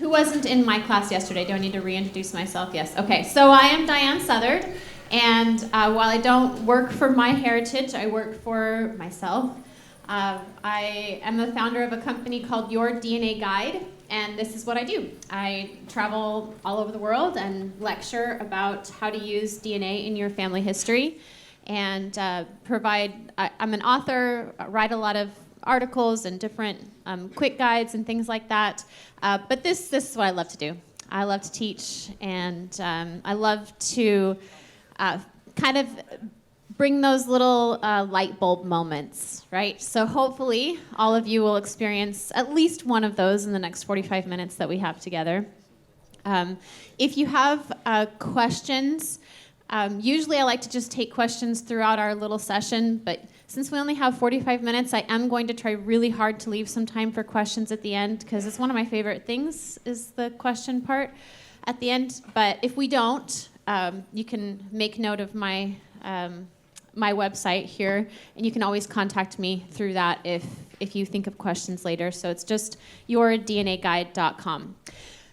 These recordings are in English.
Who wasn't in my class yesterday? Do I need to reintroduce myself? Yes. Okay, so I am Diahan Southard, and while I don't work for MyHeritage, I work for myself. I am the founder of a company called Your DNA Guide, and this is what I do. I travel all over the world and lecture about how to use DNA in your family history, and I'm an author, write a lot of articles and different quick guides and things like that. But this is what I love to do. I love to teach, and I love to kind of bring those little light bulb moments, right? So hopefully all of you will experience at least one of those in the next 45 minutes that we have together. If you have questions, usually I like to just take questions throughout our little session, but since we only have 45 minutes, I am going to try really hard to leave some time for questions at the end, because it's one of my favorite things, is the question part at the end. But if we don't, you can make note of my website here, and you can always contact me through that if you think of questions later. So it's just yourdnaguide.com.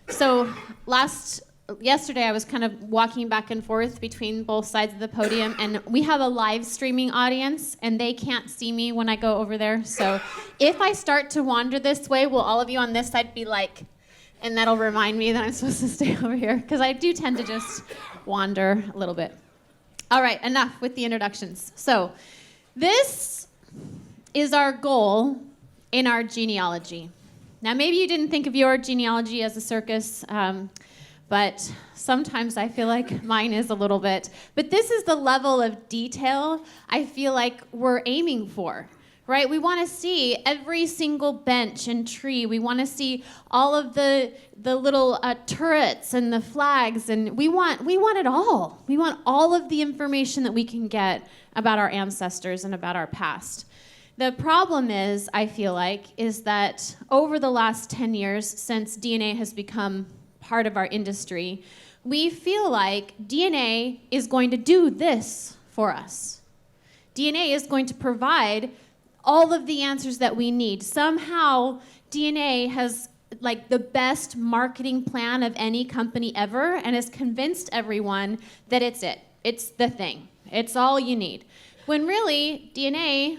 So yesterday I was kind of walking back and forth between both sides of the podium, and we have a live streaming audience, and they can't see me when I go over there. So if I start to wander this way, will all of you on this side be like, and that'll remind me that I'm supposed to stay over here, because I do tend to just wander a little bit. All right, enough with the introductions. So this is our goal in our genealogy. Now, maybe you didn't think of your genealogy as a circus, but sometimes I feel like mine is a little bit. But this is the level of detail I feel like we're aiming for, right? We want to see every single bench and tree. We want to see all of the little turrets and the flags, and we want it all. We want all of the information that we can get about our ancestors and about our past. The problem is, I feel like, is that over the last 10 years, since DNA has become part of our industry, we feel like DNA is going to do this for us. DNA is going to provide all of the answers that we need. Somehow, DNA has like the best marketing plan of any company ever, and has convinced everyone that it's it. It's the thing. It's all you need. When really, DNA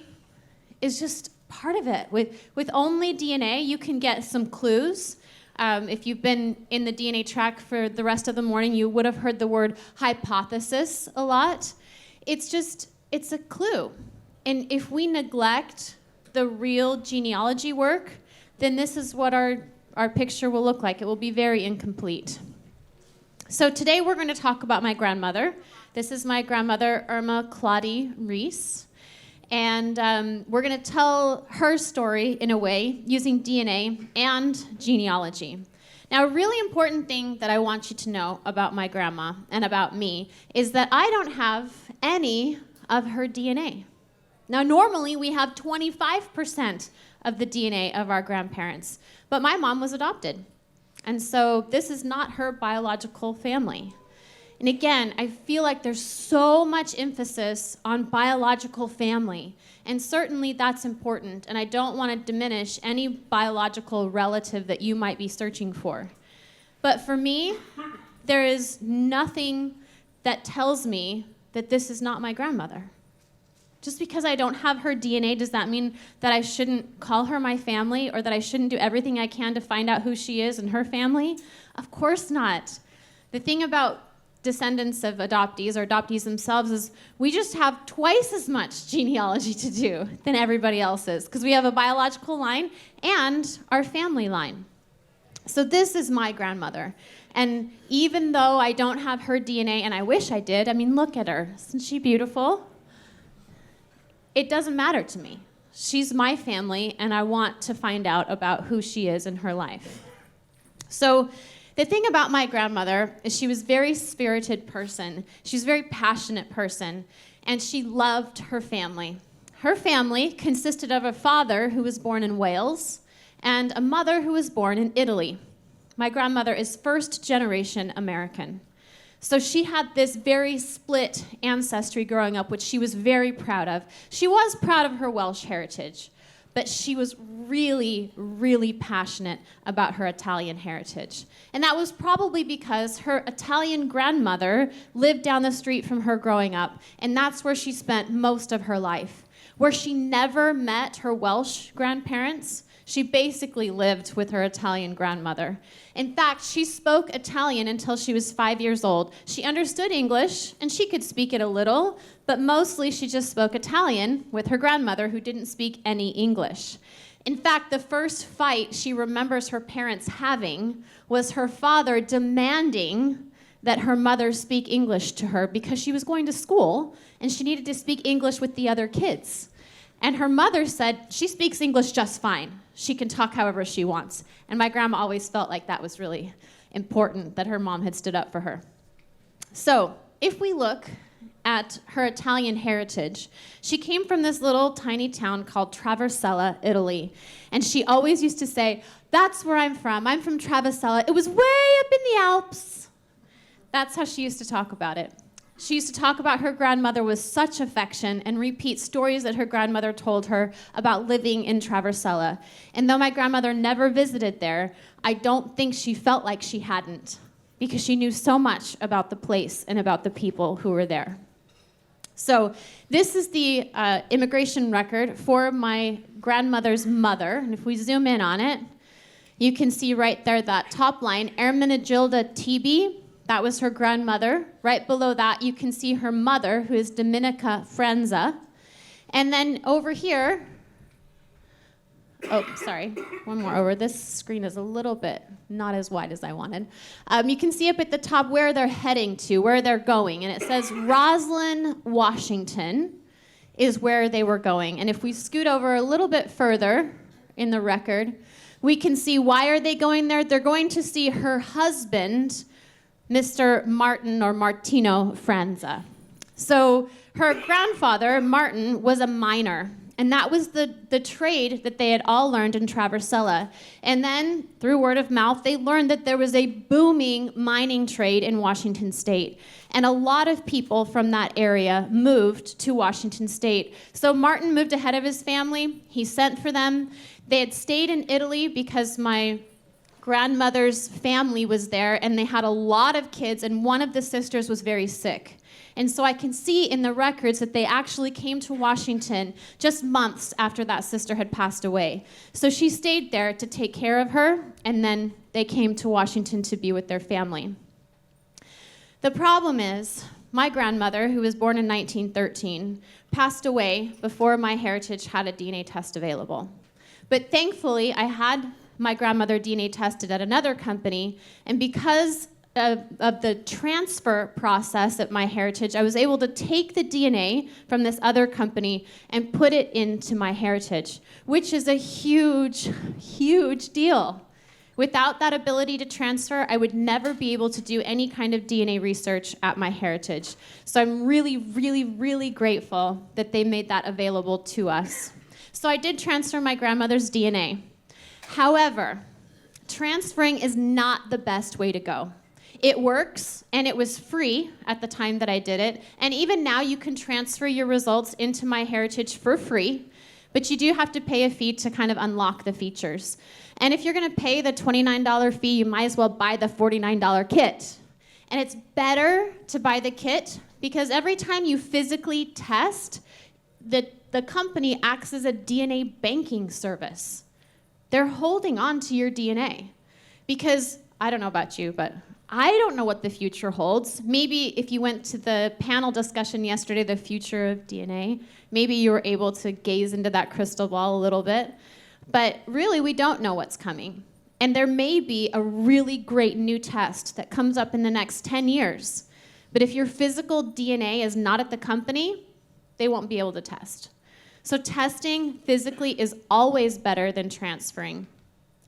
is just part of it. With only DNA, you can get some clues. If you've been in the DNA track for the rest of the morning, you would have heard the word hypothesis a lot. It's a clue. And if we neglect the real genealogy work, then this is what our picture will look like. It will be very incomplete. So today we're going to talk about my grandmother. This is my grandmother, Irma Claudie Reese. And we're going to tell her story in a way using DNA and genealogy. Now, a really important thing that I want you to know about my grandma and about me is that I don't have any of her DNA. Now, normally we have 25% of the DNA of our grandparents, but my mom was adopted. And so this is not her biological family. And again, I feel like there's so much emphasis on biological family, and certainly that's important, and I don't want to diminish any biological relative that you might be searching for. But for me, there is nothing that tells me that this is not my grandmother. Just because I don't have her DNA, does that mean that I shouldn't call her my family, or that I shouldn't do everything I can to find out who she is and her family? Of course not. The thing about descendants of adoptees, or adoptees themselves, is we just have twice as much genealogy to do than everybody else's, because we have a biological line and our family line. So this is my grandmother. And even though I don't have her DNA, and I wish I did, I mean, look at her. Isn't she beautiful? It doesn't matter to me. She's my family, and I want to find out about who she is in her life. So the thing about my grandmother is she was a very spirited person. She was a very passionate person, and she loved her family. Her family consisted of a father who was born in Wales and a mother who was born in Italy. My grandmother is first-generation American. So she had this very split ancestry growing up, which she was very proud of. She was proud of her Welsh heritage, but she was really, really passionate about her Italian heritage. And that was probably because her Italian grandmother lived down the street from her growing up, and that's where she spent most of her life. Where she never met her Welsh grandparents, she basically lived with her Italian grandmother. In fact, she spoke Italian until she was 5 years old. She understood English, and she could speak it a little, but mostly she just spoke Italian with her grandmother, who didn't speak any English. In fact, the first fight she remembers her parents having was her father demanding that her mother speak English to her because she was going to school, and she needed to speak English with the other kids. And her mother said, she speaks English just fine. She can talk however she wants. And my grandma always felt like that was really important, that her mom had stood up for her. So if we look at her Italian heritage, she came from this little tiny town called Traversella, Italy. And she always used to say, that's where I'm from. I'm from Traversella. It was way up in the Alps. That's how she used to talk about it. She used to talk about her grandmother with such affection and repeat stories that her grandmother told her about living in Traversella. And though my grandmother never visited there, I don't think she felt like she hadn't, because she knew so much about the place and about the people who were there. So this is the immigration record for my grandmother's mother. And if we zoom in on it, you can see right there that top line, Ermenegilda Tibi. That was her grandmother. Right below that, you can see her mother, who is Dominica Frenza. And then over here, oh, sorry, one more over. This screen is a little bit not as wide as I wanted. You can see up at the top where they're heading to, where they're going. And it says Roslyn, Washington is where they were going. And if we scoot over a little bit further in the record, we can see why are they going there. They're going to see her husband, Mr. Martin or Martino Franza. So her grandfather, Martin, was a miner. And that was the trade that they had all learned in Traversella. And then, through word of mouth, they learned that there was a booming mining trade in Washington State. And a lot of people from that area moved to Washington State. So Martin moved ahead of his family. He sent for them. They had stayed in Italy because my grandmother's family was there, and they had a lot of kids, and one of the sisters was very sick. And so I can see in the records that they actually came to Washington just months after that sister had passed away. So she stayed there to take care of her, and then they came to Washington to be with their family. The problem is, my grandmother, who was born in 1913, passed away before MyHeritage had a DNA test available. But thankfully, I had my grandmother DNA tested at another company, and because of the transfer process at MyHeritage, I was able to take the DNA from this other company and put it into MyHeritage, which is a huge, huge deal. Without that ability to transfer, I would never be able to do any kind of DNA research at MyHeritage. So I'm really, really, really grateful that they made that available to us. So I did transfer my grandmother's DNA. However, transferring is not the best way to go. It works, and it was free at the time that I did it. And even now, you can transfer your results into MyHeritage for free, but you do have to pay a fee to kind of unlock the features. And if you're going to pay the $29 fee, you might as well buy the $49 kit. And it's better to buy the kit because every time you physically test, the company acts as a DNA banking service. They're holding on to your DNA because, I don't know about you, but I don't know what the future holds. Maybe if you went to the panel discussion yesterday, the future of DNA, maybe you were able to gaze into that crystal ball a little bit. But really, we don't know what's coming. And there may be a really great new test that comes up in the next 10 years. But if your physical DNA is not at the company, they won't be able to test. So testing physically is always better than transferring.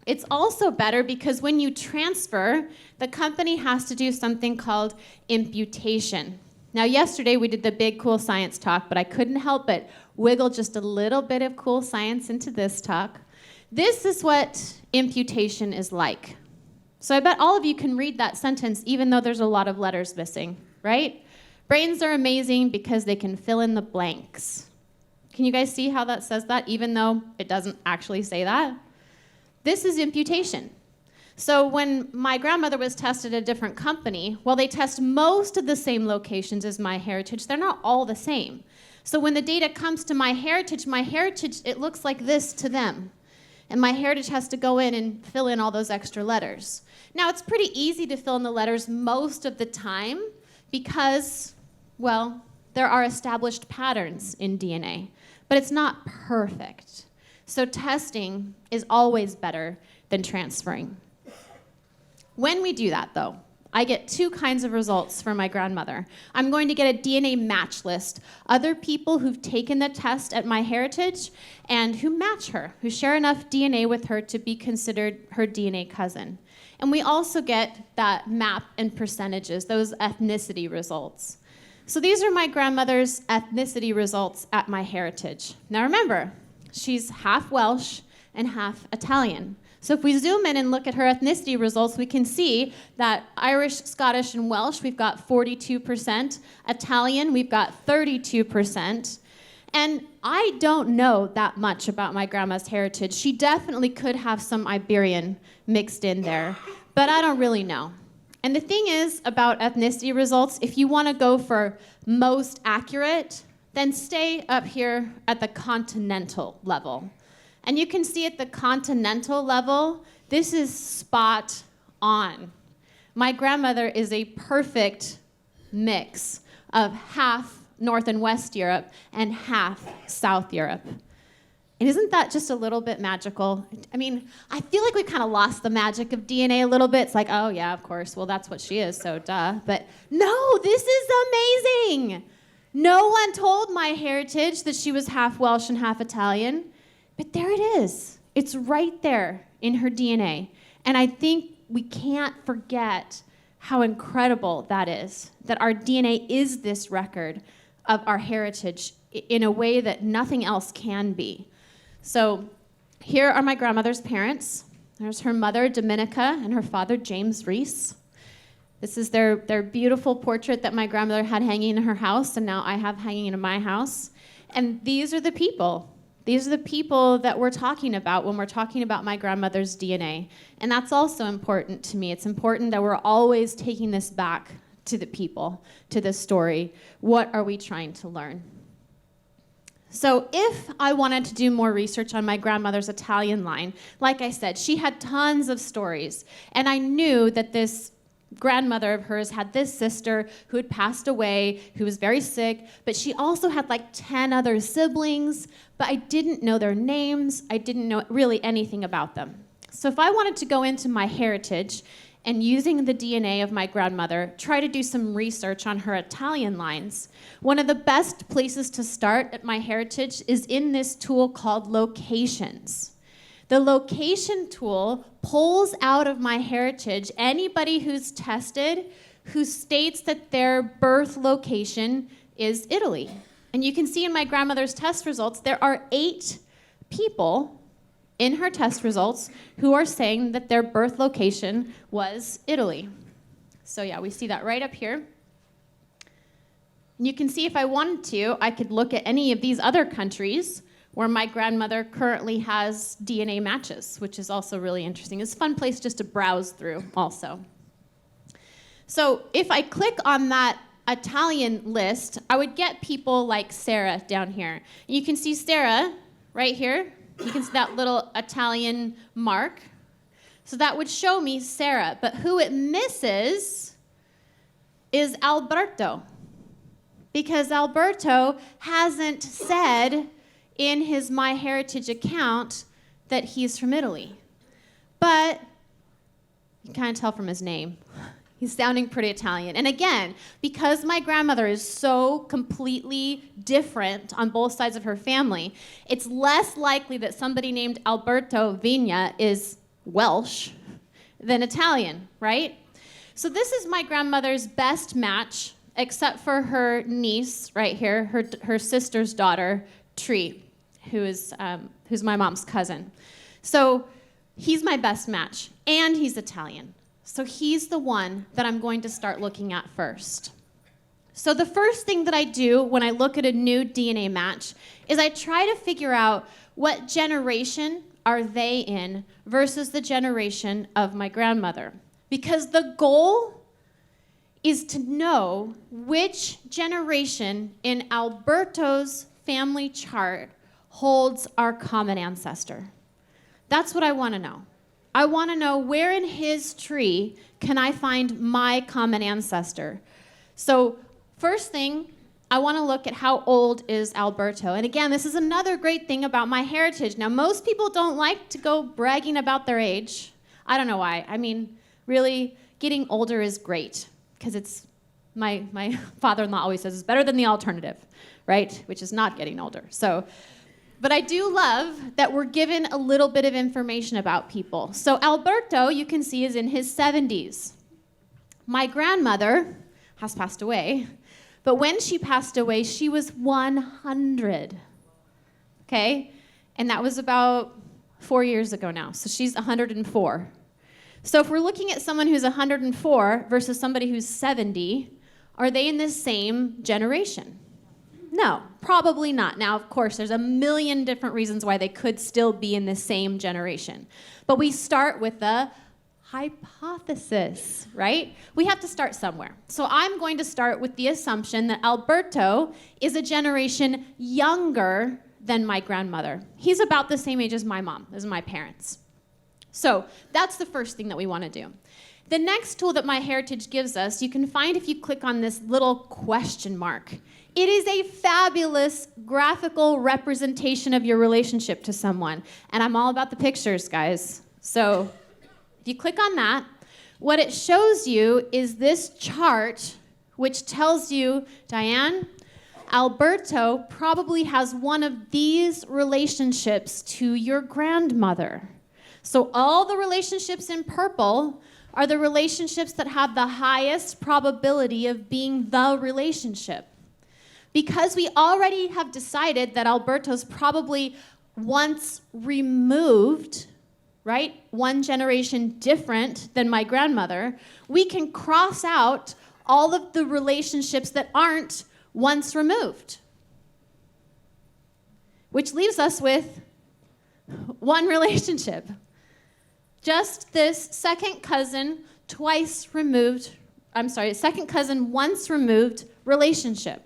It's also better because when you transfer, the company has to do something called imputation. Now, yesterday we did the big cool science talk, but I couldn't help but wiggle just a little bit of cool science into this talk. This is what imputation is like. So I bet all of you can read that sentence even though there's a lot of letters missing, right? Brains are amazing because they can fill in the blanks. Can you guys see how that says that, even though it doesn't actually say that? This is imputation. So when my grandmother was tested at a different company, well, they test most of the same locations as MyHeritage. They're not all the same. So when the data comes to MyHeritage, it looks like this to them. And MyHeritage has to go in and fill in all those extra letters. Now, it's pretty easy to fill in the letters most of the time because, well, there are established patterns in DNA, but it's not perfect. So testing is always better than transferring. When we do that, though, I get two kinds of results for my grandmother. I'm going to get a DNA match list, other people who've taken the test at MyHeritage and who match her, who share enough DNA with her to be considered her DNA cousin. And we also get that map and percentages, those ethnicity results. So these are my grandmother's ethnicity results at MyHeritage. Now remember, she's half Welsh and half Italian. So if we zoom in and look at her ethnicity results, we can see that Irish, Scottish, and Welsh, we've got 42%. Italian, we've got 32%. And I don't know that much about my grandma's heritage. She definitely could have some Iberian mixed in there, but I don't really know. And the thing is about ethnicity results, if you want to go for most accurate, then stay up here at the continental level. And you can see at the continental level, this is spot on. My grandmother is a perfect mix of half North and West Europe and half South Europe. And isn't that just a little bit magical? I mean, I feel like we kind of lost the magic of DNA a little bit. It's like, oh yeah, of course, well that's what she is, so duh. But no, this is amazing. No one told MyHeritage that she was half Welsh and half Italian. But there it is. It's right there in her DNA. And I think we can't forget how incredible that is, that our DNA is this record of our heritage in a way that nothing else can be. So here are my grandmother's parents. There's her mother, Dominica, and her father, James Reese. This is their beautiful portrait that my grandmother had hanging in her house, and now I have hanging in my house. And these are the people. These are the people that we're talking about when we're talking about my grandmother's DNA. And that's also important to me. It's important that we're always taking this back to the people, to the story. What are we trying to learn? So if I wanted to do more research on my grandmother's Italian line, like I said, she had tons of stories. And I knew that this grandmother of hers had this sister who had passed away, who was very sick, but she also had like 10 other siblings, but I didn't know their names. I didn't know really anything about them. So if I wanted to go into MyHeritage and using the DNA of my grandmother, try to do some research on her Italian lines, one of the best places to start at MyHeritage is in this tool called Locations. The location tool pulls out of MyHeritage anybody who's tested who states that their birth location is Italy. And you can see in my grandmother's test results, there are 8 people in her test results who are saying that their birth location was Italy. So yeah, we see that right up here. And you can see if I wanted to, I could look at any of these other countries where my grandmother currently has DNA matches, which is also really interesting. It's a fun place just to browse through also. So if I click on that Italian list, I would get people like Sarah down here. And you can see Sarah right here. You can see that little Italian mark. So that would show me Sarah. But who it misses is Alberto, because Alberto hasn't said in his MyHeritage account that he's from Italy. But you can kind of tell from his name. He's sounding pretty Italian. And again, because my grandmother is so completely different on both sides of her family, it's less likely that somebody named Alberto Vigna is Welsh than Italian, right? So this is my grandmother's best match, except for her niece right here, her sister's daughter, Tree, who's my mom's cousin. So he's my best match, and he's Italian. So he's the one that I'm going to start looking at first. So the first thing that I do when I look at a new DNA match is I try to figure out what generation are they in versus the generation of my grandmother. Because the goal is to know which generation in Alberto's family chart holds our common ancestor. That's what I want to know. I want to know where in his tree can I find my common ancestor. So first thing, I want to look at how old is Alberto. And again, this is another great thing about MyHeritage. Now, most people don't like to go bragging about their age. I don't know why. I mean, really, getting older is great because it's, my father-in-law always says it's better than the alternative, right? Which is not getting older. But I do love that we're given a little bit of information about people. So Alberto, you can see, is in his 70s. My grandmother has passed away. But when she passed away, she was 100, okay? And that was about 4 years ago now. So she's 104. So if we're looking at someone who's 104 versus somebody who's 70, are they in the same generation? No, probably not. Now, of course, there's a million different reasons why they could still be in the same generation. But we start with the hypothesis, right? We have to start somewhere. So I'm going to start with the assumption that Alberto is a generation younger than my grandmother. He's about the same age as my mom, as my parents. So that's the first thing that we want to do. The next tool that MyHeritage gives us, you can find if you click on this little question mark. It is a fabulous graphical representation of your relationship to someone. And I'm all about the pictures, guys. So if you click on that, what it shows you is this chart, which tells you, Diane, Alberto probably has one of these relationships to your grandmother. So all the relationships in purple are the relationships that have the highest probability of being the relationship. Because we already have decided that Alberto's probably once removed, right? One generation different than my grandmother, we can cross out all of the relationships that aren't once removed. Which leaves us with one relationship. Just this second cousin second cousin once removed relationship.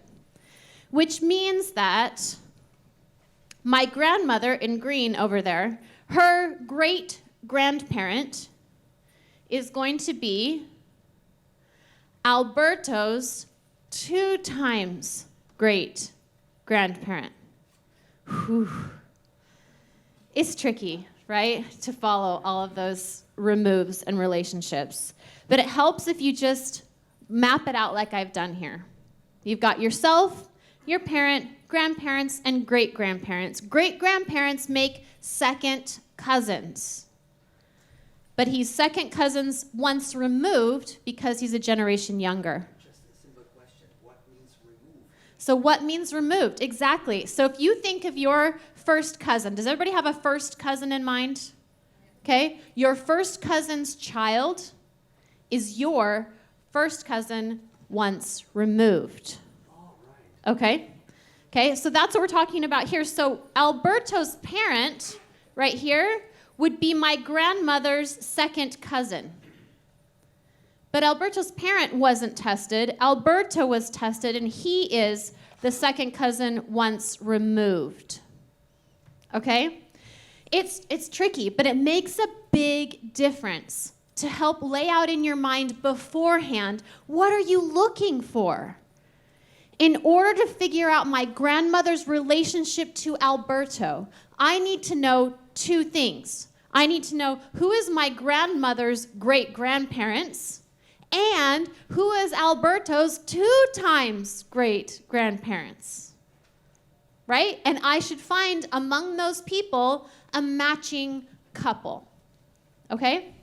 Which means that my grandmother in green over there, her great-grandparent is going to be Alberto's 2 times great-grandparent. Whew. It's tricky, right, to follow all of those removes and relationships. But it helps if you just map it out like I've done here. You've got yourself, your parent, grandparents, and great-grandparents. Great-grandparents make second cousins. But he's second cousins once removed because he's a generation younger. Just a simple question. What means removed? So what means removed? Exactly. So if you think of your first cousin, does everybody have a first cousin in mind? Okay? Your first cousin's child is your first cousin once removed. Okay? Okay, so that's what we're talking about here. So Alberto's parent, right here, would be my grandmother's second cousin. But Alberto's parent wasn't tested. Alberto was tested, and he is the second cousin once removed. Okay? It's tricky, but it makes a big difference to help lay out in your mind beforehand, what are you looking for? In order to figure out my grandmother's relationship to Alberto, I need to know 2 things. I need to know who is my grandmother's great-grandparents and who is Alberto's 2 times great-grandparents. Right? And I should find among those people a matching couple. Okay?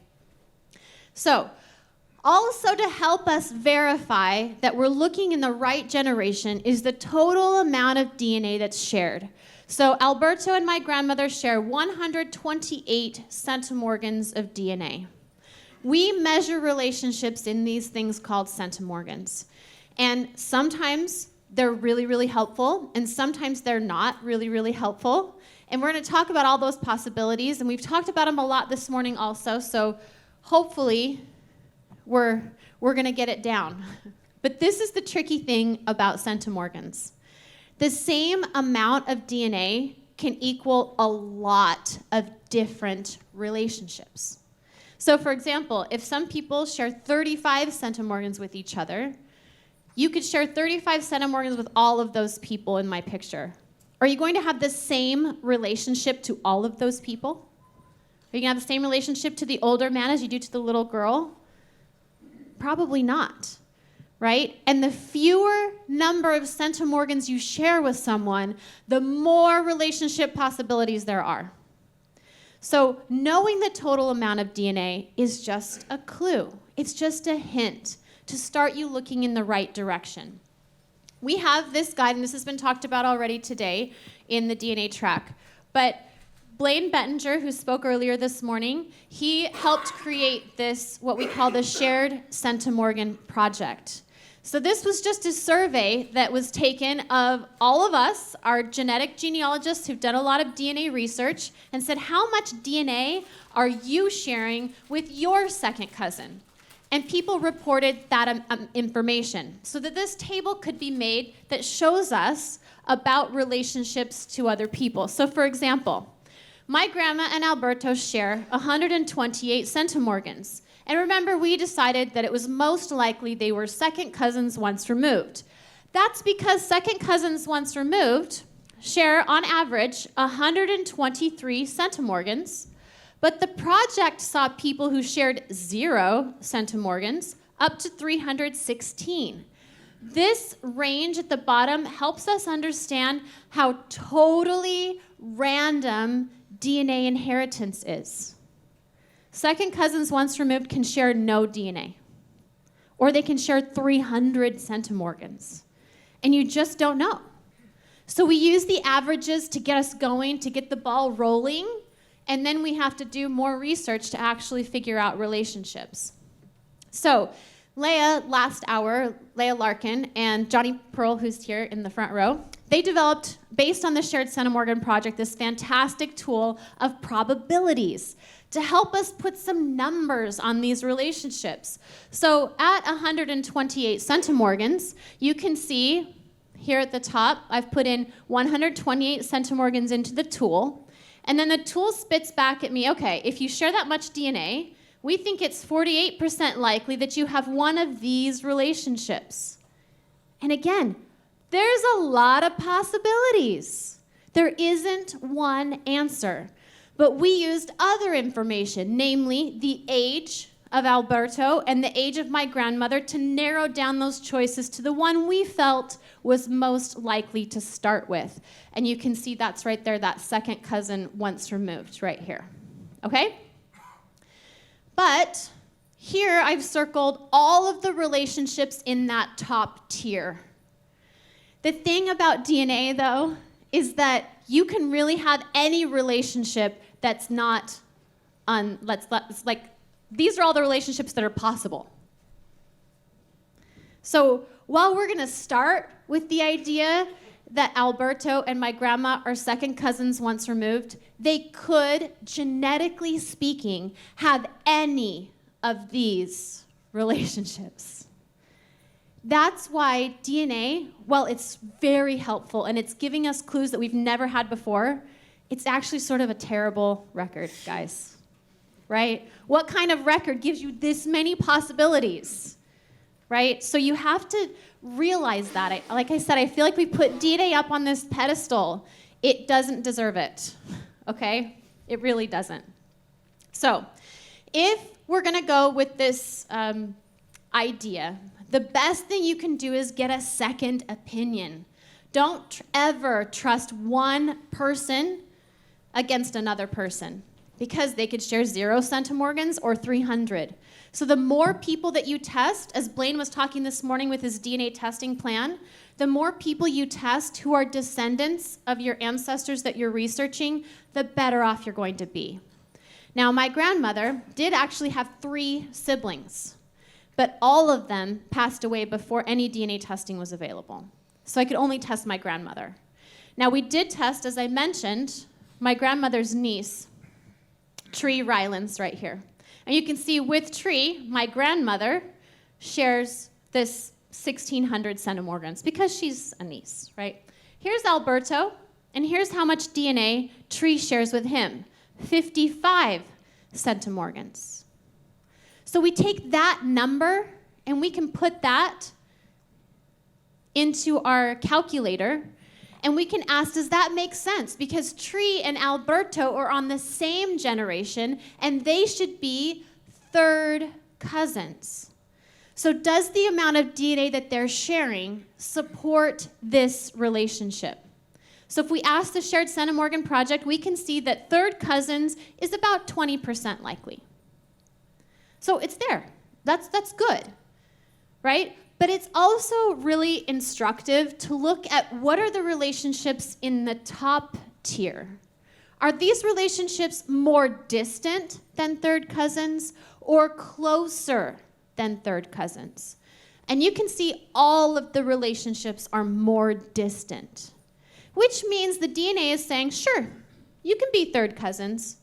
So, also to help us verify that we're looking in the right generation is the total amount of DNA that's shared. So Alberto and my grandmother share 128 centimorgans of DNA. We measure relationships in these things called centimorgans. And sometimes they're really, really helpful, and sometimes they're not really, really helpful. And we're going to talk about all those possibilities, and we've talked about them a lot this morning also, so hopefully we're going to get it down. But this is the tricky thing about centimorgans. The same amount of DNA can equal a lot of different relationships. So for example, if some people share 35 centimorgans with each other, you could share 35 centimorgans with all of those people in my picture. Are you going to have the same relationship to all of those people? Are you going to have the same relationship to the older man as you do to the little girl? Probably not, right? And the fewer number of centimorgans you share with someone, the more relationship possibilities there are. So knowing the total amount of DNA is just a clue. It's just a hint to start you looking in the right direction. We have this guide, and this has been talked about already today in the DNA track, but Blaine Bettinger, who spoke earlier this morning, he helped create this, what we call the Shared Centimorgan Project. So this was just a survey that was taken of all of us, our genetic genealogists who've done a lot of DNA research, and said, how much DNA are you sharing with your second cousin? And people reported that information so that this table could be made that shows us about relationships to other people. So for example, my grandma and Alberto share 128 centimorgans. And remember, we decided that it was most likely they were second cousins once removed. That's because second cousins once removed share, on average, 123 centimorgans, but the project saw people who shared 0 centimorgans up to 316. This range at the bottom helps us understand how totally random DNA inheritance is. Second cousins once removed can share no DNA, or they can share 300 centimorgans, and you just don't know. So we use the averages to get us going, to get the ball rolling, and then we have to do more research to actually figure out relationships. So Leah, last hour, Leah Larkin and Johnny Pearl, who's here in the front row, they developed, based on the Shared Centimorgan Project, this fantastic tool of probabilities to help us put some numbers on these relationships. So at 128 centimorgans, you can see here at the top, I've put in 128 centimorgans into the tool, and then the tool spits back at me, okay, if you share that much DNA, we think it's 48% likely that you have one of these relationships. And again, there's a lot of possibilities. There isn't one answer. But we used other information, namely the age of Alberto and the age of my grandmother, to narrow down those choices to the one we felt was most likely to start with. And you can see that's right there, that second cousin once removed right here. Okay? But here I've circled all of the relationships in that top tier. The thing about DNA, though, is that you can really have any relationship that's not these are all the relationships that are possible. So while we're going to start with the idea that Alberto and my grandma are second cousins once removed, they could, genetically speaking, have any of these relationships. That's why DNA, while it's very helpful and it's giving us clues that we've never had before, it's actually sort of a terrible record, guys. Right? What kind of record gives you this many possibilities? Right? So you have to realize that. Like I said, I feel like we put DNA up on this pedestal. It doesn't deserve it. Okay? It really doesn't. So if we're going to go with this idea, the best thing you can do is get a second opinion. Don't ever trust one person against another person, because they could share 0 centimorgans or 300. So the more people that you test, as Blaine was talking this morning with his DNA testing plan, the more people you test who are descendants of your ancestors that you're researching, the better off you're going to be. Now, my grandmother did actually have 3 siblings, but all of them passed away before any DNA testing was available. So I could only test my grandmother. Now, we did test, as I mentioned, my grandmother's niece, Tree Rylance, right here. And you can see with Tree, my grandmother shares this 1,600 centimorgans because she's a niece, right? Here's Alberto, and here's how much DNA Tree shares with him, 55 centimorgans. So we take that number, and we can put that into our calculator, and we can ask, does that make sense? Because Tree and Alberto are on the same generation, and they should be third cousins. So does the amount of DNA that they're sharing support this relationship? So if we ask the Shared Centimorgan Project, we can see that third cousins is about 20% likely. So it's there. That's good, right? But it's also really instructive to look at what are the relationships in the top tier. Are these relationships more distant than third cousins or closer than third cousins? And you can see all of the relationships are more distant, which means the DNA is saying, sure, you can be third cousins,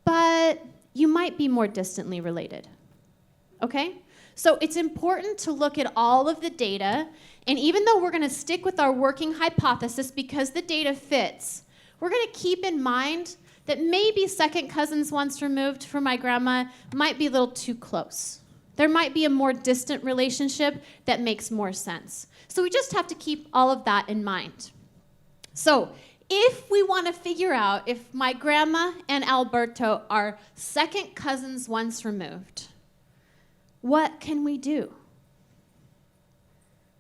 but you might be more distantly related, okay? So it's important to look at all of the data, and even though we're going to stick with our working hypothesis because the data fits, we're going to keep in mind that maybe second cousins once removed for my grandma might be a little too close. There might be a more distant relationship that makes more sense. So we just have to keep all of that in mind. So if we want to figure out if my grandma and Alberto are second cousins once removed, what can we do?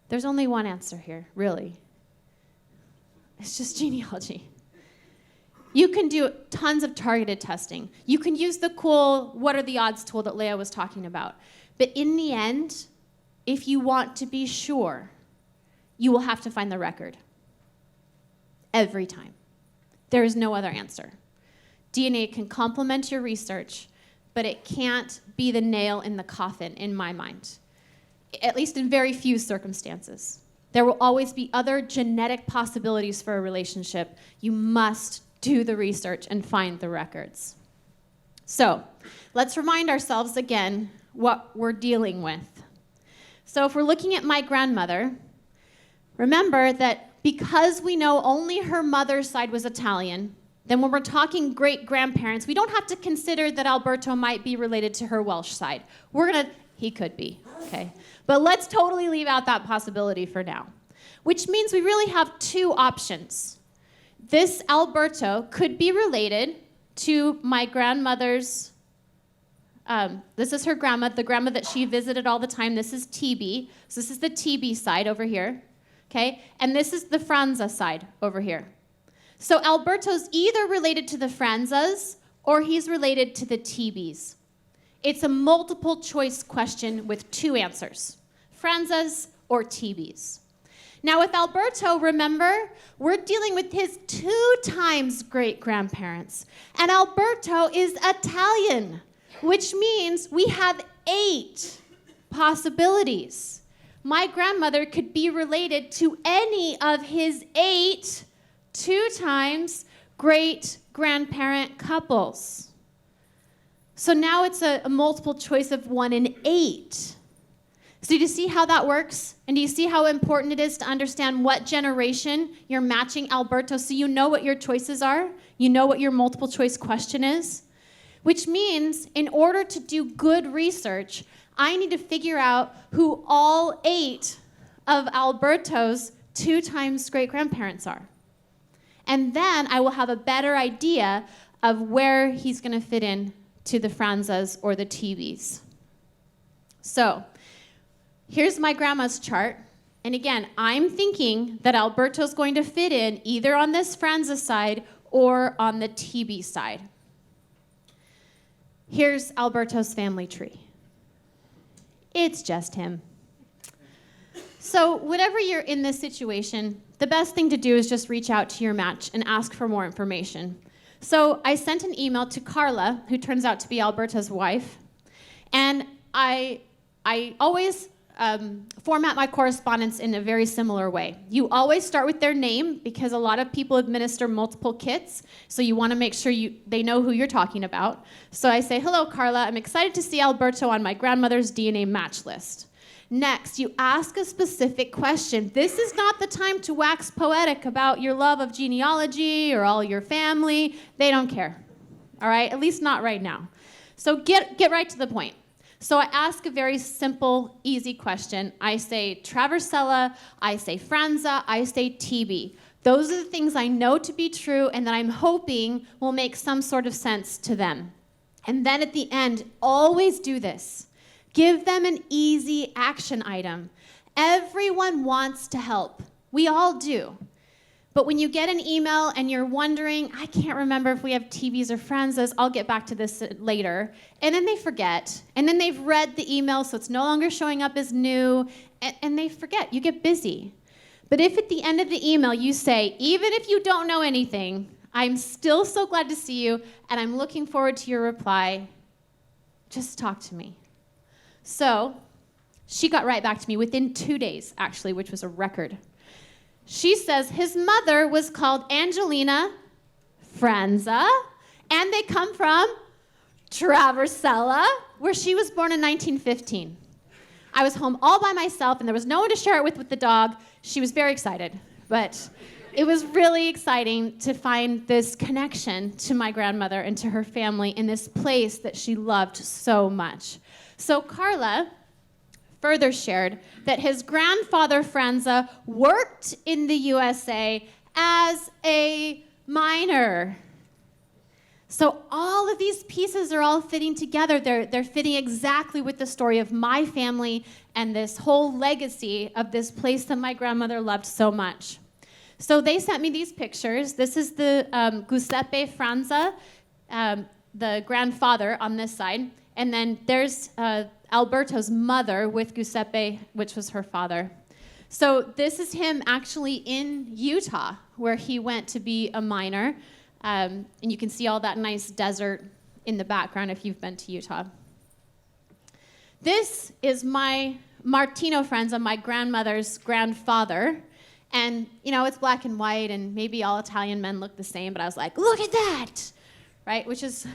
There's only one answer here, really. It's just genealogy. You can do tons of targeted testing. You can use the cool what are the odds tool that Leah was talking about. But in the end, if you want to be sure, you will have to find the record. Every time. There is no other answer. DNA can complement your research, but it can't be the nail in the coffin, in my mind, at least in very few circumstances. There will always be other genetic possibilities for a relationship. You must do the research and find the records. So let's remind ourselves again what we're dealing with. So if we're looking at my grandmother, remember that because we know only her mother's side was Italian, then when we're talking great-grandparents, we don't have to consider that Alberto might be related to her Welsh side. He could be, okay? But let's totally leave out that possibility for now, which means we really have two options. This Alberto could be related to my grandmother's, this is her grandma, the grandma that she visited all the time. This is TB. So this is the TB side over here, okay? And this is the Franza side over here. So Alberto's either related to the Franzas or he's related to the TBs. It's a multiple choice question with two answers, Franzas or TBs. Now with Alberto, remember, we're dealing with his 2 times great-grandparents. And Alberto is Italian, which means we have 8 possibilities. My grandmother could be related to any of his 8 2 times great-grandparent couples. So now it's a multiple choice of 1 in 8. So do you see how that works? And do you see how important it is to understand what generation you're matching Alberto so you know what your choices are? You know what your multiple choice question is? Which means in order to do good research, I need to figure out who all 8 of Alberto's 2 times great-grandparents are. And then I will have a better idea of where he's going to fit in to the Franzas or the TBs. So here's my grandma's chart. And again, I'm thinking that Alberto's going to fit in either on this Franza side or on the TB side. Here's Alberto's family tree. It's just him. So whenever you're in this situation, the best thing to do is just reach out to your match and ask for more information. So I sent an email to Carla, who turns out to be Alberto's wife, and I I always format my correspondence in a very similar way. You always start with their name because a lot of people administer multiple kits, so you want to make sure they know who you're talking about. So I say, hello, Carla. I'm excited to see Alberto on my grandmother's DNA match list. Next, you ask a specific question. This is not the time to wax poetic about your love of genealogy or all your family. They don't care, all right? At least not right now. So get right to the point. So I ask a very simple, easy question. I say Traversella, I say Franza, I say TB. Those are the things I know to be true and that I'm hoping will make some sort of sense to them. And then at the end, always do this. Give them an easy action item. Everyone wants to help. We all do. But when you get an email and you're wondering, I can't remember if we have TBs or Franzas, I'll get back to this later. And then they forget. And then they've read the email, so it's no longer showing up as new. And they forget. You get busy. But if at the end of the email you say, even if you don't know anything, I'm still so glad to see you, and I'm looking forward to your reply, just talk to me. So she got right back to me within 2 days, actually, which was a record. She says his mother was called Angelina Franza, and they come from Traversella, where she was born in 1915. I was home all by myself, and there was no one to share it with the dog. She was very excited, but it was really exciting to find this connection to my grandmother and to her family in this place that she loved so much. So Carla further shared that his grandfather Franza worked in the USA as a miner. So all of these pieces are all fitting together. They're fitting exactly with the story of my family and this whole legacy of this place that my grandmother loved so much. So they sent me these pictures. This is the Giuseppe Franza, the grandfather on this side. And then there's Alberto's mother with Giuseppe, which was her father. So this is him actually in Utah, where he went to be a miner. And you can see all that nice desert in the background if you've been to Utah. This is my Martino Franza, my grandmother's grandfather. And, you know, it's black and white, and maybe all Italian men look the same, but I was like, look at that, right? Which is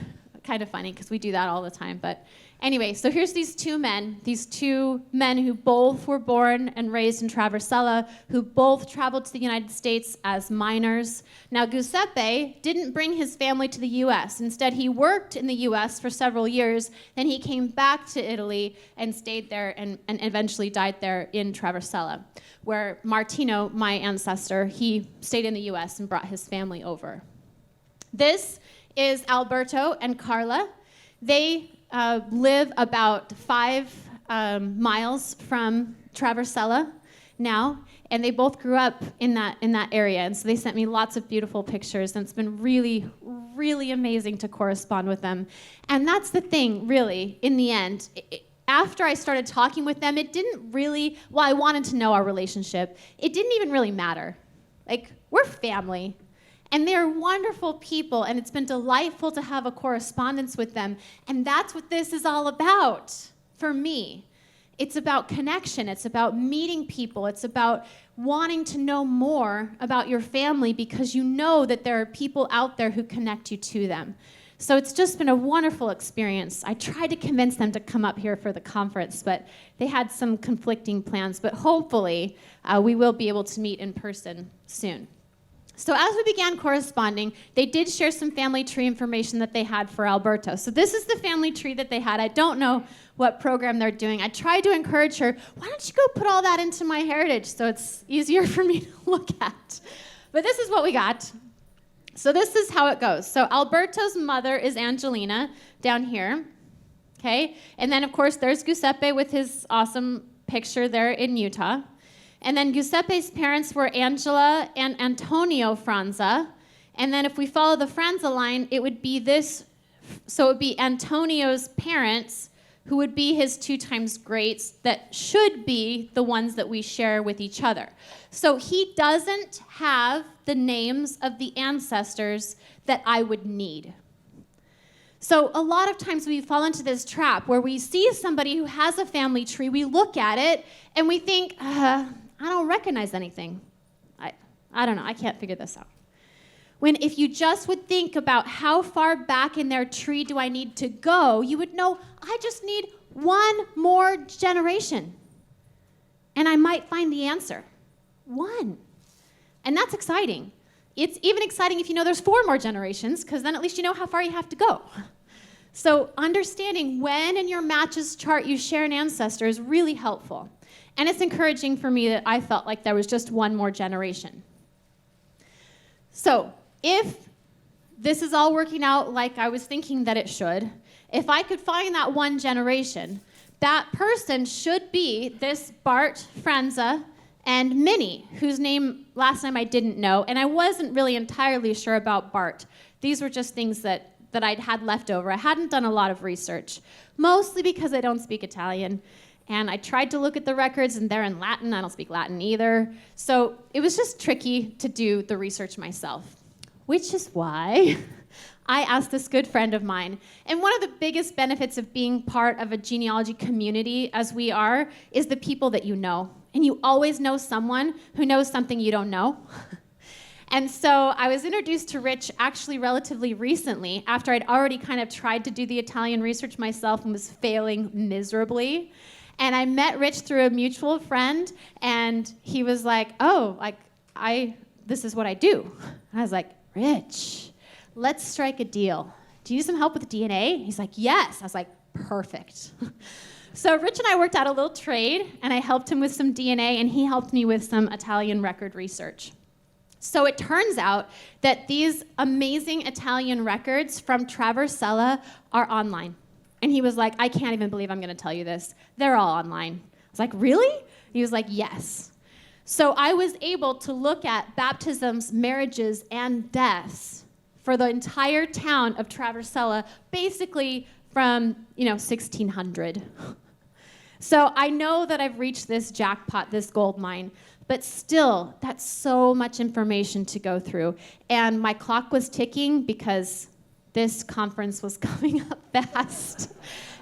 kind of funny because we do that all the time. But anyway, so here's these two men who both were born and raised in Traversella, who both traveled to the United States as miners. Now, Giuseppe didn't bring his family to the U.S. Instead, he worked in the U.S. for several years. Then he came back to Italy and stayed there and eventually died there in Traversella, where Martino, my ancestor, he stayed in the U.S. and brought his family over. This is Alberto and Carla. They live about 5 miles from Traversella now, and they both grew up in that area. And so they sent me lots of beautiful pictures, and it's been really, really amazing to correspond with them. And that's the thing, really, in the end. After I started talking with them, it didn't really, well, I wanted to know our relationship. It didn't even really matter. Like, we're family. And they're wonderful people, and it's been delightful to have a correspondence with them. And that's what this is all about for me. It's about connection. It's about meeting people. It's about wanting to know more about your family because you know that there are people out there who connect you to them. So it's just been a wonderful experience. I tried to convince them to come up here for the conference, but they had some conflicting plans. But hopefully, we will be able to meet in person soon. So as we began corresponding, they did share some family tree information that they had for Alberto. So this is the family tree that they had. I don't know what program they're doing. I tried to encourage her, why don't you go put all that into MyHeritage so it's easier for me to look at. But this is what we got. So this is how it goes. So Alberto's mother is Angelina down here, okay? And then, of course, there's Giuseppe with his awesome picture there in Utah. And then Giuseppe's parents were Angela and Antonio Franza. And then if we follow the Franza line, it would be this. So it would be Antonio's parents, who would be his 2 times greats, that should be the ones that we share with each other. So he doesn't have the names of the ancestors that I would need. So a lot of times we fall into this trap where we see somebody who has a family tree, we look at it, and we think, I don't recognize anything. I don't know, I can't figure this out. When if you just would think about how far back in their tree do I need to go, you would know I just need one more generation. And I might find the answer. One. And that's exciting. It's even exciting if you know there's 4 more generations, because then at least you know how far you have to go. So understanding when in your matches chart you share an ancestor is really helpful. And it's encouraging for me that I felt like there was just one more generation. So if this is all working out like I was thinking that it should, if I could find that one generation, that person should be this Bart, Franza, and Minnie, whose name last time I didn't know, and I wasn't really entirely sure about Bart. These were just things that I'd had left over. I hadn't done a lot of research, mostly because I don't speak Italian, and I tried to look at the records, and they're in Latin. I don't speak Latin either. So it was just tricky to do the research myself, which is why I asked this good friend of mine. And one of the biggest benefits of being part of a genealogy community, as we are, is the people that you know. And you always know someone who knows something you don't know. And so I was introduced to Rich actually relatively recently, after I'd already kind of tried to do the Italian research myself and was failing miserably. And I met Rich through a mutual friend, and he was like, oh, this is what I do. And I was like, Rich, let's strike a deal. Do you need some help with DNA? He's like, yes. I was like, perfect. So Rich and I worked out a little trade, and I helped him with some DNA, and he helped me with some Italian record research. So it turns out that these amazing Italian records from Traversella are online. And he was like, I can't even believe I'm going to tell you this. They're all online. I was like, really? He was like, yes. So I was able to look at baptisms, marriages, and deaths for the entire town of Traversella, basically from, 1600. So I know that I've reached this jackpot, this gold mine, but still, that's so much information to go through. And my clock was ticking because this conference was coming up fast.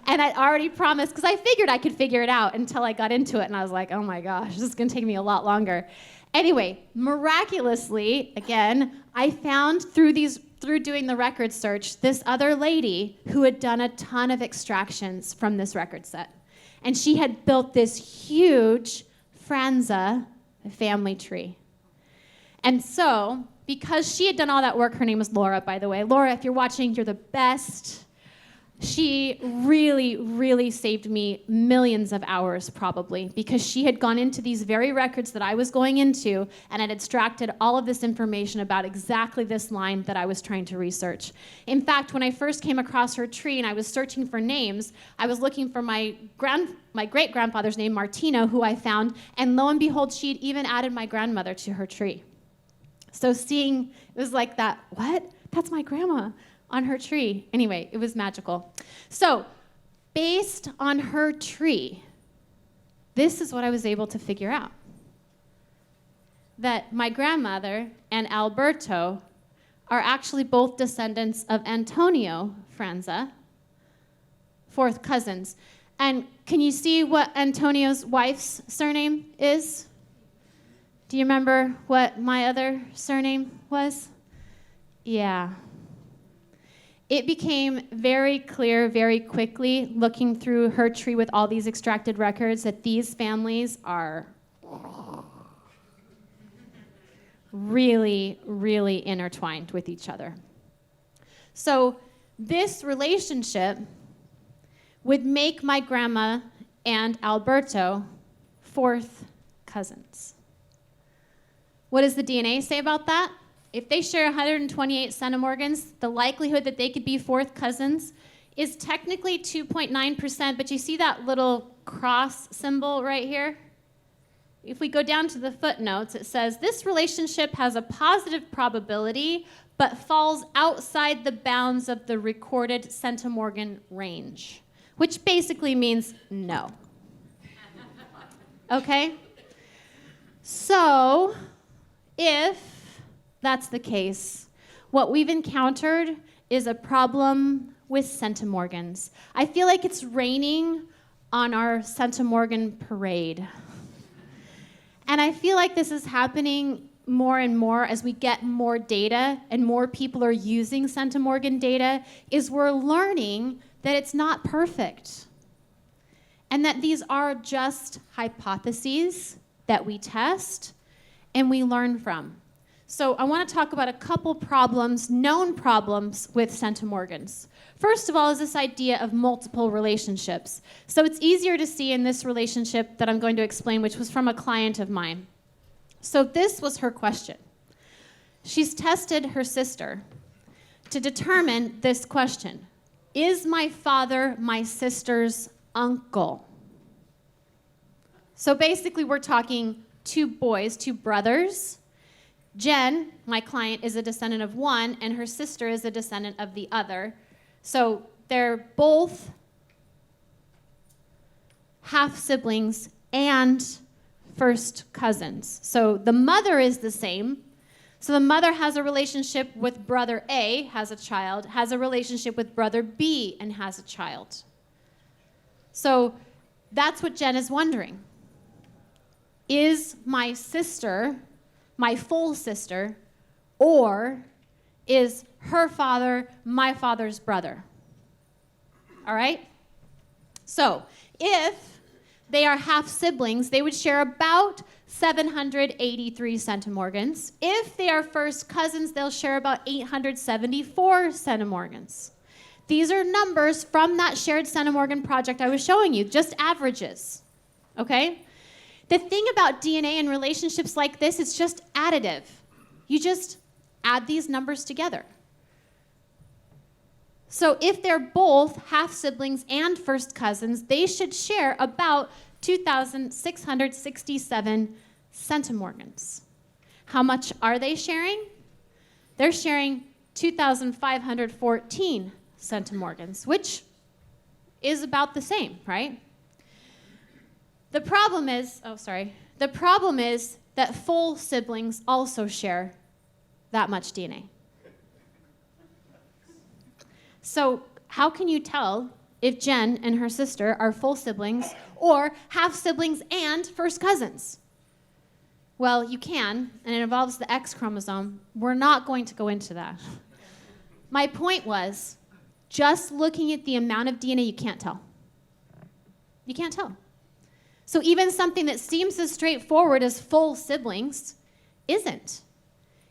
And I'd already promised, because I figured I could figure it out until I got into it, and I was like, oh my gosh, this is going to take me a lot longer. Anyway, miraculously, again, I found through doing the record search, this other lady who had done a ton of extractions from this record set. And she had built this huge Franza family tree. And so, because she had done all that work, her name was Laura, by the way. Laura, if you're watching, you're the best. She really, really saved me millions of hours, probably, because she had gone into these very records that I was going into and had extracted all of this information about exactly this line that I was trying to research. In fact, when I first came across her tree and I was searching for names, I was looking for my great-grandfather's name, Martino, who I found, and lo and behold, she'd even added my grandmother to her tree. So seeing, it was like that, what? That's my grandma on her tree. Anyway, it was magical. So, based on her tree, this is what I was able to figure out. That my grandmother and Alberto are actually both descendants of Antonio Franza, 4th cousins. And can you see what Antonio's wife's surname is? Do you remember what my other surname was? Yeah. It became very clear very quickly, looking through her tree with all these extracted records, that these families are really, really intertwined with each other. So this relationship would make my grandma and Alberto 4th cousins. What does the DNA say about that? If they share 128 centimorgans, the likelihood that they could be 4th cousins is technically 2.9%, but you see that little cross symbol right here? If we go down to the footnotes, it says, this relationship has a positive probability, but falls outside the bounds of the recorded centimorgan range, which basically means no. Okay? So, if that's the case, what we've encountered is a problem with centimorgans. I feel like it's raining on our centimorgan parade. And I feel like this is happening more and more as we get more data and more people are using centimorgan data, is we're learning that it's not perfect. And that these are just hypotheses that we test and we learn from. So I want to talk about a couple problems, known problems with centimorgans. First of all is this idea of multiple relationships. So it's easier to see in this relationship that I'm going to explain, which was from a client of mine. So this was her question. She's tested her sister to determine this question. Is my father my sister's uncle? So basically we're talking two boys, two brothers. Jen, my client, is a descendant of one, and her sister is a descendant of the other. So they're both half-siblings and first cousins. So the mother is the same. So the mother has a relationship with brother A, has a child, has a relationship with brother B, and has a child. So that's what Jen is wondering. Is my sister my full sister, or is her father my father's brother? All right? So if they are half siblings, they would share about 783 centimorgans. If they are first cousins, they'll share about 874 centimorgans. These are numbers from that shared centimorgan project I was showing you, just averages, okay? The thing about DNA and relationships like this, it's just additive. You just add these numbers together. So if they're both half-siblings and first cousins, they should share about 2,667 centimorgans. How much are they sharing? They're sharing 2,514 centimorgans, which is about the same, right? The problem is that full siblings also share that much DNA. So how can you tell if Jen and her sister are full siblings or half siblings and first cousins? Well, you can, and it involves the X chromosome. We're not going to go into that. My point was, just looking at the amount of DNA, you can't tell. You can't tell. So even something that seems as straightforward as full siblings isn't.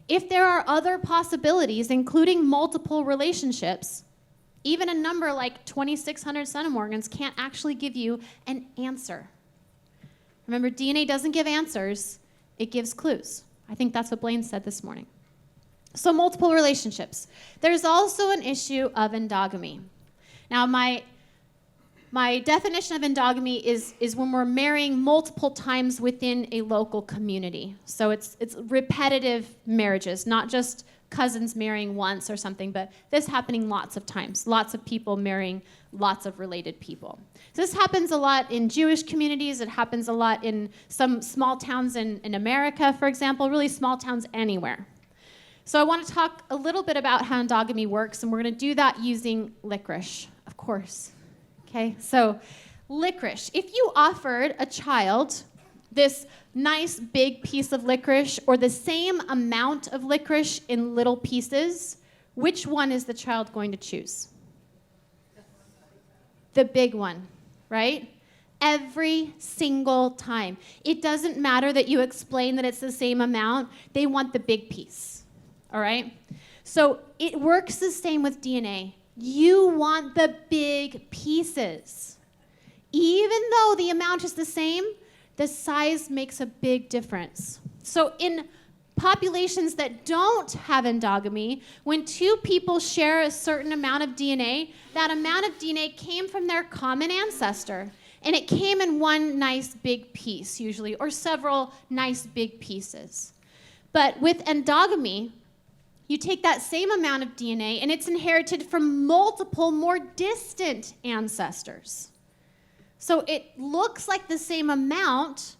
If there are other possibilities, including multiple relationships, even a number like 2,600 centimorgans can't actually give you an answer. Remember, DNA doesn't give answers, it gives clues. I think that's what Blaine said this morning. So multiple relationships. There's also an issue of endogamy. Now, my definition of endogamy is when we're marrying multiple times within a local community. So it's repetitive marriages, not just cousins marrying once or something, but this happening lots of times. Lots of people marrying lots of related people. So this happens a lot in Jewish communities. It happens a lot in some small towns in America, for example, really small towns anywhere. So I want to talk a little bit about how endogamy works, and we're going to do that using licorice, of course. Okay, so licorice. If you offered a child this nice big piece of licorice or the same amount of licorice in little pieces, which one is the child going to choose? The big one, right? Every single time. It doesn't matter that you explain that it's the same amount. They want the big piece, all right? So it works the same with DNA. You want the big pieces. Even though the amount is the same, the size makes a big difference. So in populations that don't have endogamy, when two people share a certain amount of DNA, that amount of DNA came from their common ancestor. And it came in one nice big piece, usually, or several nice big pieces. But with endogamy, you take that same amount of DNA and it's inherited from multiple more distant ancestors. So it looks like the same amount,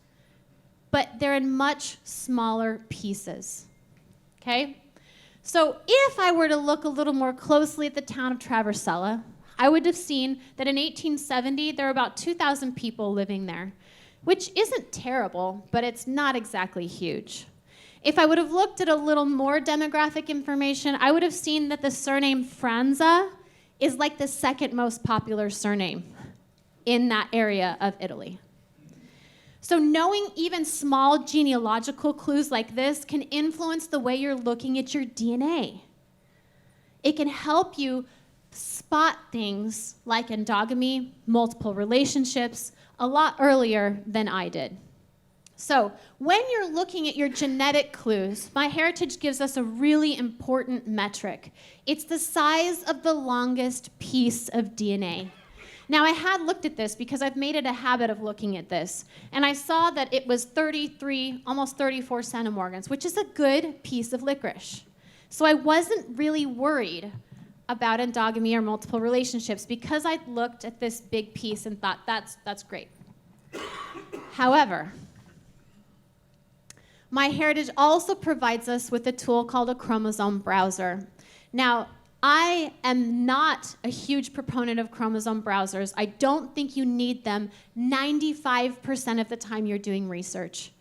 but they're in much smaller pieces. Okay? So if I were to look a little more closely at the town of Traversella, I would have seen that in 1870, there were about 2,000 people living there, which isn't terrible, but it's not exactly huge. If I would have looked at a little more demographic information, I would have seen that the surname Franza is like the second most popular surname in that area of Italy. So knowing even small genealogical clues like this can influence the way you're looking at your DNA. It can help you spot things like endogamy, multiple relationships, a lot earlier than I did. So when you're looking at your genetic clues, MyHeritage gives us a really important metric. It's the size of the longest piece of DNA. Now, I had looked at this because I've made it a habit of looking at this, and I saw that it was 33, almost 34 centimorgans, which is a good piece of licorice. So I wasn't really worried about endogamy or multiple relationships because I looked at this big piece and thought, that's great. However, MyHeritage also provides us with a tool called a chromosome browser. Now, I am not a huge proponent of chromosome browsers. I don't think you need them 95% of the time you're doing research.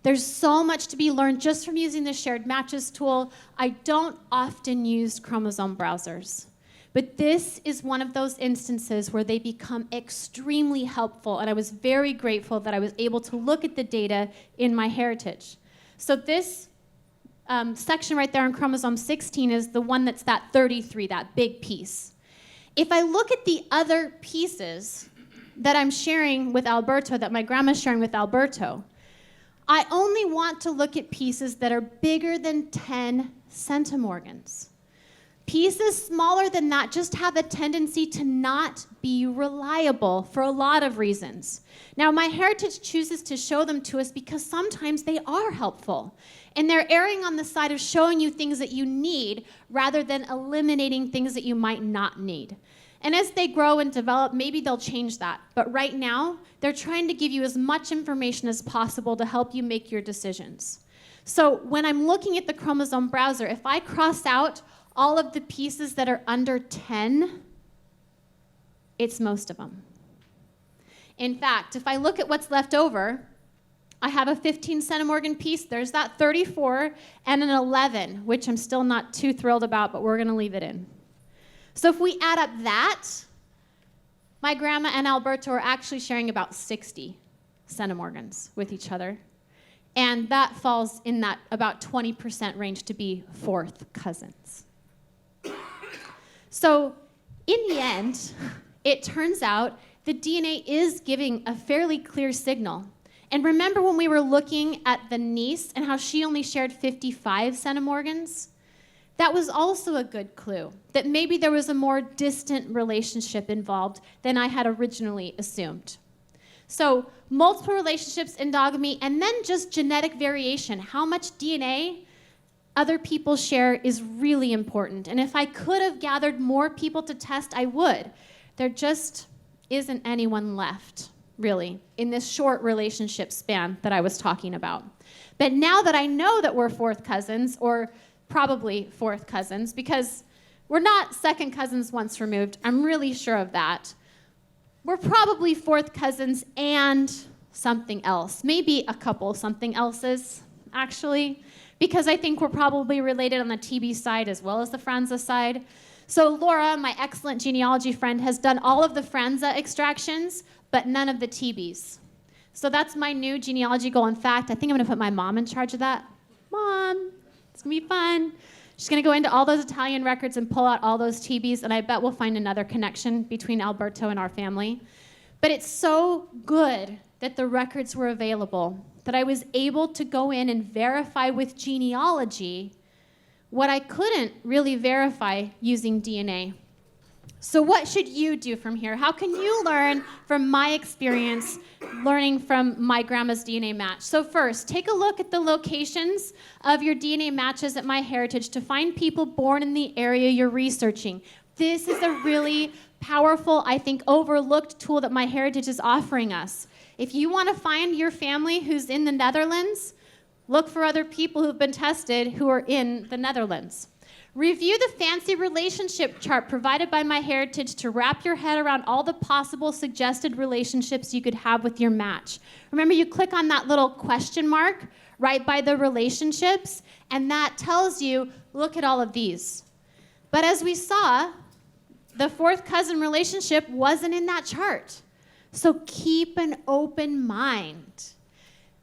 There's so much to be learned just from using the shared matches tool. I don't often use chromosome browsers. But this is one of those instances where they become extremely helpful, and I was very grateful that I was able to look at the data in MyHeritage. So this section right there on chromosome 16 is the one that's that 33, that big piece. If I look at the other pieces that I'm sharing with Alberto, that my grandma's sharing with Alberto, I only want to look at pieces that are bigger than 10 centimorgans. Pieces smaller than that just have a tendency to not be reliable for a lot of reasons. Now, MyHeritage chooses to show them to us because sometimes they are helpful. And they're erring on the side of showing you things that you need rather than eliminating things that you might not need. And as they grow and develop, maybe they'll change that. But right now, they're trying to give you as much information as possible to help you make your decisions. So when I'm looking at the chromosome browser, if I cross out all of the pieces that are under 10, it's most of them. In fact, if I look at what's left over, I have a 15 centimorgan piece. There's that 34 and an 11, which I'm still not too thrilled about, but we're going to leave it in. So if we add up that, my grandma and Alberto are actually sharing about 60 centimorgans with each other. And that falls in that about 20% range to be fourth cousins. So in the end, it turns out the DNA is giving a fairly clear signal. And remember when we were looking at the niece and how she only shared 55 centimorgans? That was also a good clue, that maybe there was a more distant relationship involved than I had originally assumed. So multiple relationships, endogamy, and then just genetic variation. How much DNA other people share is really important. And if I could have gathered more people to test, I would. There just isn't anyone left, really, in this short relationship span that I was talking about. But now that I know that we're fourth cousins, or probably fourth cousins, because we're not second cousins once removed, I'm really sure of that. We're probably fourth cousins and something else, maybe a couple something else's, actually, because I think we're probably related on the TB side as well as the Franza side. So Laura, my excellent genealogy friend, has done all of the Franza extractions, but none of the TBs. So that's my new genealogy goal. In fact, I think I'm going to put my mom in charge of that. Mom, it's going to be fun. She's going to go into all those Italian records and pull out all those TBs, and I bet we'll find another connection between Alberto and our family. But it's so good that the records were available that I was able to go in and verify with genealogy what I couldn't really verify using DNA. So what should you do from here? How can you learn from my experience learning from my grandma's DNA match? So first, take a look at the locations of your DNA matches at MyHeritage to find people born in the area you're researching. This is a really powerful, I think, overlooked tool that MyHeritage is offering us. If you want to find your family who's in the Netherlands, look for other people who've been tested who are in the Netherlands. Review the fancy relationship chart provided by MyHeritage to wrap your head around all the possible suggested relationships you could have with your match. Remember, you click on that little question mark right by the relationships, and that tells you, look at all of these. But as we saw, the fourth cousin relationship wasn't in that chart. So keep an open mind.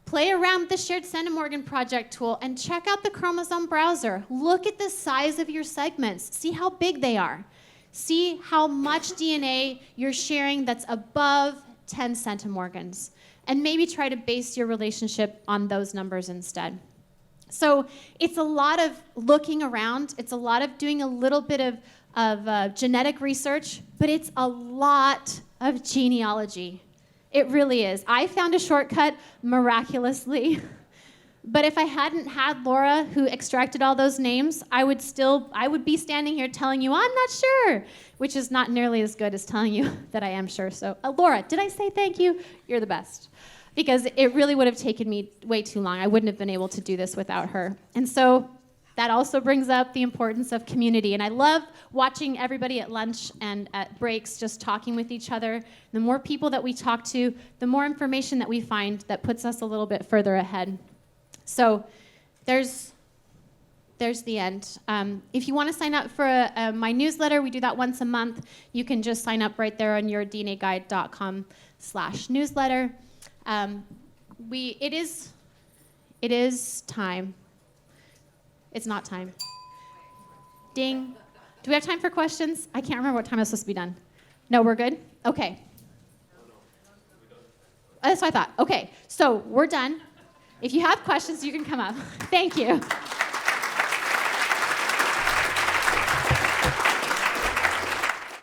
Play around with the Shared Centimorgan Project tool and check out the chromosome browser. Look at the size of your segments. See how big they are. See how much DNA you're sharing that's above 10 centimorgans. And maybe try to base your relationship on those numbers instead. So it's a lot of looking around. It's a lot of doing a little bit of genetic research, but it's a lot of genealogy. It really is. I found a shortcut miraculously. But if I hadn't had Laura who extracted all those names, I would be standing here telling you, I'm not sure, which is not nearly as good as telling you that I am sure. So Laura, did I say thank you? You're the best. Because it really would have taken me way too long. I wouldn't have been able to do this without her. And so that also brings up the importance of community. And I love watching everybody at lunch and at breaks just talking with each other. The more people that we talk to, the more information that we find that puts us a little bit further ahead. So there's the end. If you want to sign up for my newsletter, we do that once a month. You can just sign up right there on yourdnaguide.com/newsletter. It is time. It's not time. Ding. Do we have time for questions? I can't remember what time I was supposed to be done. No, we're good? Okay. That's what I thought. Okay, so we're done. If you have questions, you can come up. Thank you.